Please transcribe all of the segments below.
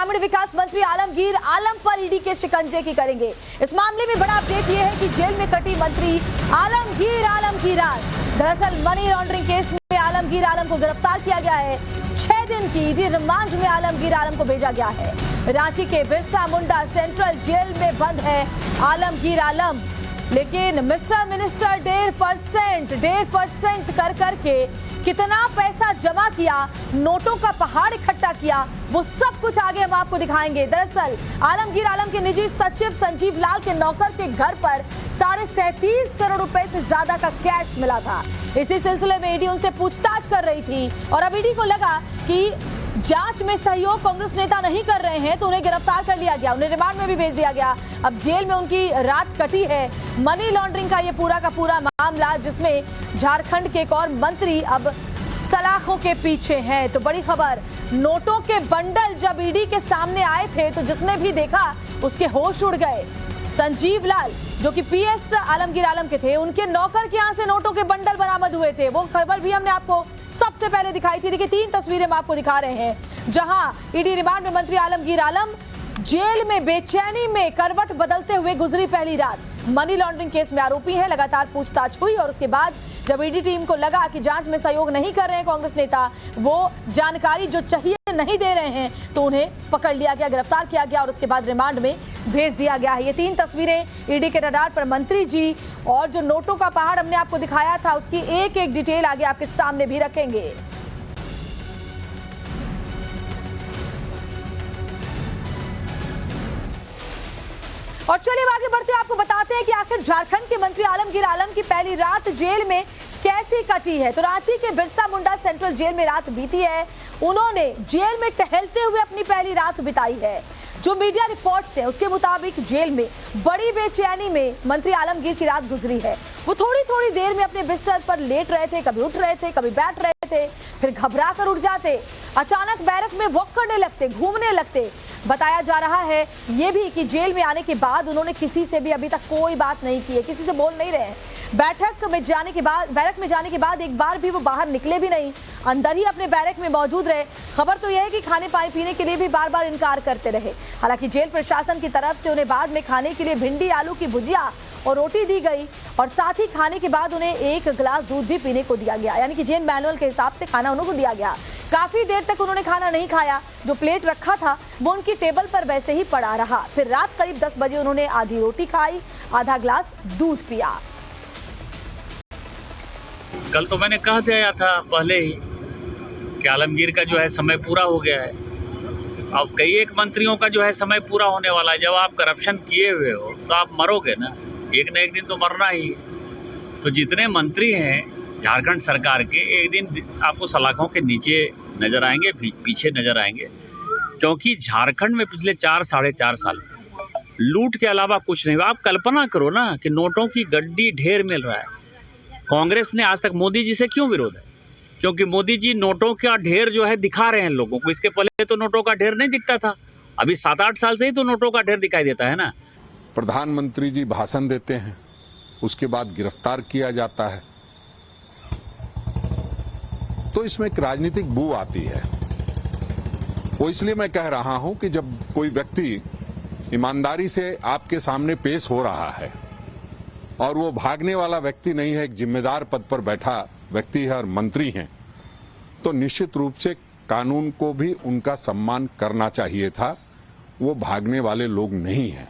ग्रामीण विकास मंत्री आलमगीर आलम पर ईडी के शिकंजे की करेंगे। इस मामले में बड़ा अपडेट यह है कि जेल में कटी मंत्री आलमगीर आलम की रात। दरअसल मनी लॉन्ड्रिंग केस में आलमगीर आलम को गिरफ्तार किया गया है। 6 दिन की ईडी रिमांड में आलमगीर आलम को भेजा गया है। रांची के बिरसा मुंडा सेंट्रल जेल में बंद है आलमगीर आलम, लेकिन मिस्टर मिनिस्टर 1.5% कर करके कितना पैसा जमा किया, नोटों का पहाड़ इकट्ठा किया, वो सब कुछ आगे हम आपको दिखाएंगे। दरअसल आलमगीर आलम के निजी सचिव संजीव लाल के नौकर के घर पर 37.5 करोड़ रुपए से ज्यादा का कैश मिला था। इसी सिलसिले में ईडी उनसे पूछताछ कर रही थी और अब ईडी को लगा कि जांच में सहयोग कांग्रेस नेता नहीं कर रहे हैं तो उन्हें गिरफ्तार कर लिया गया, उन्हें रिमांड में भी भेज दिया गया। अब जेल में उनकी रात कटी है। मनी लॉन्ड्रिंग का ये पूरा का पूरा मामला, जिसमें झारखंड के एक और मंत्री अब सलाखों के पीछे हैं। तो बड़ी खबर, नोटों के बंडल जब ईडी के सामने आए थे तो जिसने भी देखा उसके होश उड़ गए। संजीव लाल जो कि पीएस आलमगीर आलम के थे, उनके नौकर के यहाँ से नोटों के बंडल बरामद हुए थे। वो खबर भी हमने आपको सबसे पहले दिखाई थी। देखिए 3 तस्वीरें हम आपको दिखा रहे हैं, जहां ईडी रिमांड में मंत्री आलमगीर आलम जेल में बेचैनी में करवट बदलते हुए गुजरी पहली रात। मनी लॉन्ड्रिंग केस में आरोपी हैं। लगातार पूछताछ हुई और उसके बाद जब ईडी टीम को लगा कि जांच में सहयोग नहीं कर रहे हैं कांग्रेस नेता, वो जानकारी जो चाहिए नहीं दे रहे हैं, तो उन्हें पकड़ लिया गया, गिरफ्तार किया गया और उसके बाद रिमांड में भेज दिया गया है। ये 3 तस्वीरें ईडी के रडार पर मंत्री जी और जो नोटों का पहाड़ हमने आपको दिखाया था उसकी एक एक डिटेल आगे आपके सामने भी रखेंगे। और चलिए आगे बढ़ते आपको बताते हैं कि आखिर झारखंड के मंत्री आलमगीर आलम की पहली रात जेल में कैसी कटी है। तो रांची के बिरसा मुंडा सेंट्रल जेल में रात बीती है। उन्होंने जेल में टहलते हुए अपनी पहली रात बिताई है। जो मीडिया रिपोर्ट्स हैं उसके मुताबिक जेल में बड़ी बेचैनी में मंत्री आलमगीर की रात गुजरी है। वो थोड़ी थोड़ी देर में अपने बिस्तर पर लेट रहे थे, कभी उठ रहे थे, कभी बैठ रहे थे, फिर घबरा कर उठ जाते, अचानक बैरक में वॉक करने लगते, घूमने लगते। बताया जा रहा है ये भी कि जेल में आने के बाद उन्होंने किसी से भी अभी तक कोई बात नहीं की है, किसी से बोल नहीं रहे हैं। बैरक में जाने के बाद एक बार भी वो बाहर निकले भी नहीं, अंदर ही अपने बैरक में मौजूद रहे। खबर तो यह है कि खाने पानी पीने के लिए भी बार बार इनकार करते रहे। हालांकि जेल प्रशासन की तरफ से उन्हें बाद में खाने के लिए भिंडी आलू की भुजिया और रोटी दी गई और साथ ही खाने के बाद उन्हें 1 गिलास दूध भी पीने को दिया गया, यानी कि जेल मैनुअल के हिसाब से खाना उनको दिया गया। काफी देर तक उन्होंने खाना नहीं खाया, जो प्लेट रखा था वो उनकी टेबल पर वैसे ही पड़ा रहा। फिर रात करीब 10 बजे उन्होंने आधी रोटी खाई, आधा ग्लास दूध पिया। कल तो मैंने कह दिया था पहले ही कि आलमगीर का जो है समय पूरा हो गया है। अब कई एक मंत्रियों का जो है समय पूरा होने वाला है। जब आप करप्शन किए हुए हो तो आप मरोगे ना, एक दिन तो मरना ही है। तो जितने मंत्री हैं झारखंड सरकार के, एक दिन आपको सलाखों के नीचे नजर आएंगे, पीछे नजर आएंगे, क्योंकि झारखंड में पिछले 4-4.5 साल लूट के अलावा कुछ नहीं हुआ। आप कल्पना करो ना कि नोटों की गड्डी ढेर मिल रहा है। कांग्रेस ने आज तक मोदी जी से क्यों विरोध है? क्योंकि मोदी जी नोटों का ढेर जो है दिखा रहे हैं लोगों को। इसके पहले तो नोटों का ढेर नहीं दिखता था, अभी 7-8 साल से ही तो नोटों का ढेर दिखाई देता है ना। प्रधानमंत्री जी भाषण देते हैं, उसके बाद गिरफ्तार किया जाता है, तो इसमें एक राजनीतिक बू आती है। वो इसलिए मैं कह रहा हूं कि जब कोई व्यक्ति ईमानदारी से आपके सामने पेश हो रहा है और वो भागने वाला व्यक्ति नहीं है, एक जिम्मेदार पद पर बैठा व्यक्ति है और मंत्री हैं, तो निश्चित रूप से कानून को भी उनका सम्मान करना चाहिए था। वो भागने वाले लोग नहीं हैं।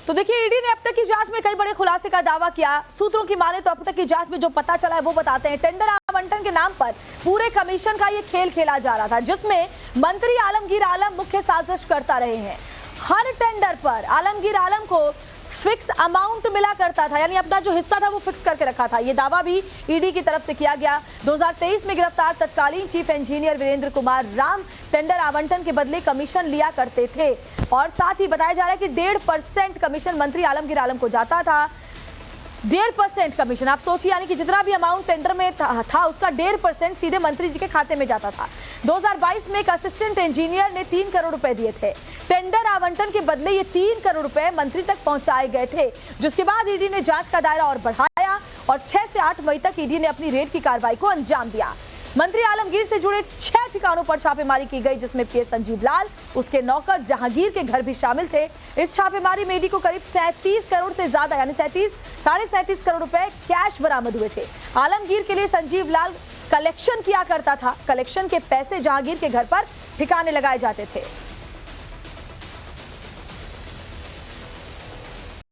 तो देखिए ईडी ने अब तक की जांच में कई बड़े खुलासे का दावा किया। सूत्रों की माने तो अब तक की जांच में जो पता चला है वो बताते हैं। टेंडर आवंटन के नाम पर पूरे कमीशन का ये खेल खेला जा रहा था, जिसमें मंत्री आलमगीर आलम मुख्य साजिश करता रहे हैं। हर टेंडर पर आलमगीर आलम को फिक्स अमाउंट मिला करता था, यानी अपना जो हिस्सा था वो फिक्स करके रखा था। ये दावा भी ईडी की तरफ से किया गया। 2023 में गिरफ्तार तत्कालीन chief engineer Virendra Kumar Ram tender आवंटन के बदले कमीशन लिया करते थे और साथ ही बताया जा रहा है कि 1.5% कमीशन मंत्री आलमगीर आलम को जाता था। 1.5% कमीशन, आप सोचिए, यानी कि जितना भी अमाउंट टेंडर में था उसका 1.5% सीधे मंत्री जी के खाते में जाता था। 2022 में एक असिस्टेंट इंजीनियर ने 3 करोड़ रुपए दिए थे। टेंडर आवंटन के बदले ये 3 करोड़ रुपए मंत्री तक पहुंचाए गए थे, जिसके बाद ईडी ने जांच का दायरा और बढ़ाया और 6 से 8 मई तक ईडी ने अपनी रेड की कार्रवाई को अंजाम दिया। मंत्री आलमगीर से जुड़े 6 ठिकानों पर छापेमारी की गई, जिसमें पीएस संजीव लाल, उसके नौकर जहांगीर के घर भी शामिल थे। इस छापेमारी में ईडी को करीब 37 करोड़ से ज्यादा यानी 37 करोड़ रुपए कैश बरामद हुए थे। आलमगीर के लिए संजीव लाल कलेक्शन किया करता था। कलेक्शन के पैसे जहांगीर के घर पर ठिकाने लगाए जाते थे।